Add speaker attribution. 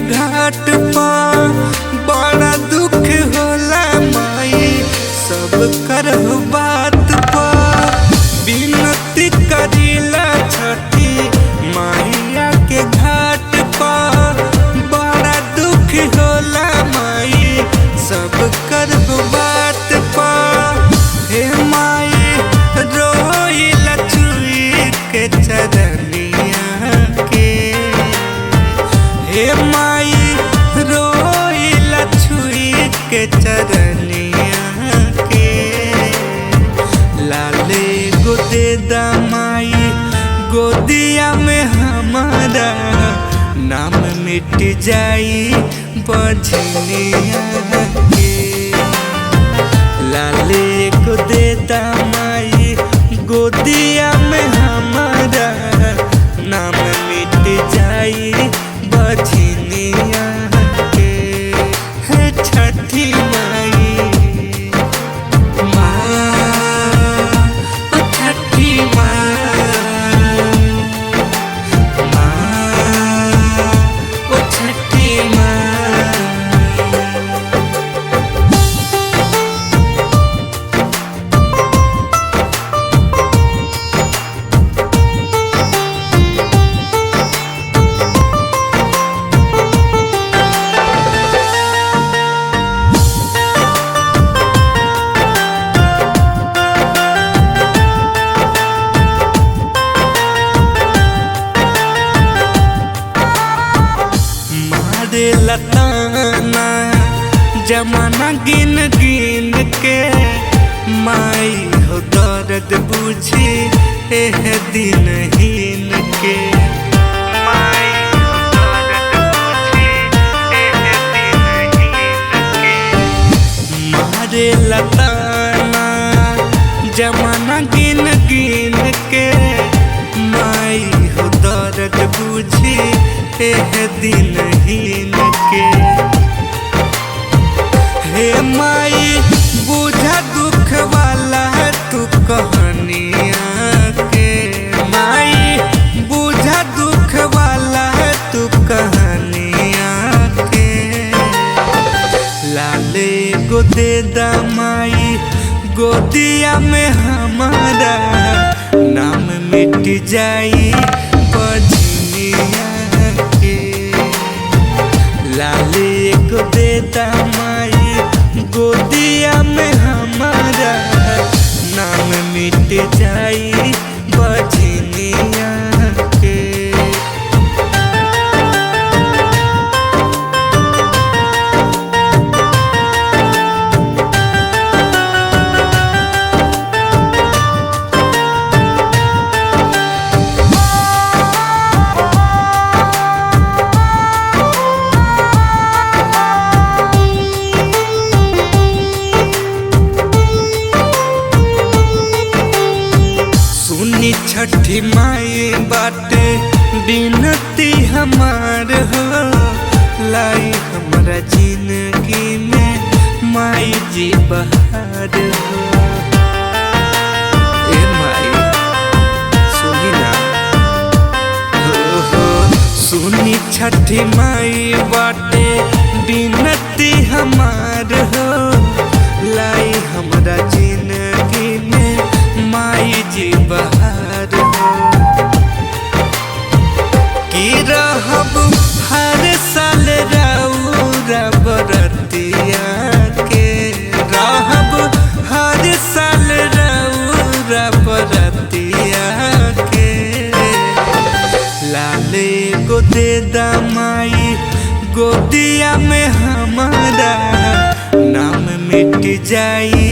Speaker 1: घाट पर बड़ा दुख होला माई सब कर बात पर विनती करीला छठी माइया के घाट पर बड़ा दुख होला माई सब कर बात पर हे माई रोइला चुई के चरनिया के हे माई रोइला छुई के चरनिया के लाले गोदे दामाई गोदिया में हमारा नाम मिट जाई बजनिया के लाले गोदे दामाई गोदिया में हमारा नाम मिट जाई बजनिया के है छठी माई छठी लताना जमाना गिन गिन के माई हो दर्द बुझी एह दिन हीन के माई हो दर्द बुझी एह दिन हीन के मारे लताना जमाना गिन गिन के माई हो दर्द बुझी एह दिन हीन के हे माई बुझा दुख वाला है तू कहानिया के माई बुझा दुख वाला है तू कहानिया के लाले गोदे दामाई गोदिया में हमारा नाम मिट जाई बजनिया लाले गोदे दामाई गोदिया में हमारा नाम मिट जाई बजनिया के छठी माई बाटे बिनती हमार हो लाई हमारा जिंदगी में माई जी बहार हो ए माई सुनी ना हो सुनी छठी माई बाटे बिनती हमार हो लाई हमारा जिंदगी में माई जी बहार की रहब हर साल रौरा बरतिया के रहब हर साल रौरा बरतिया के लाले गोदे दामाई गोदिया में हमारा नाम मिट जाई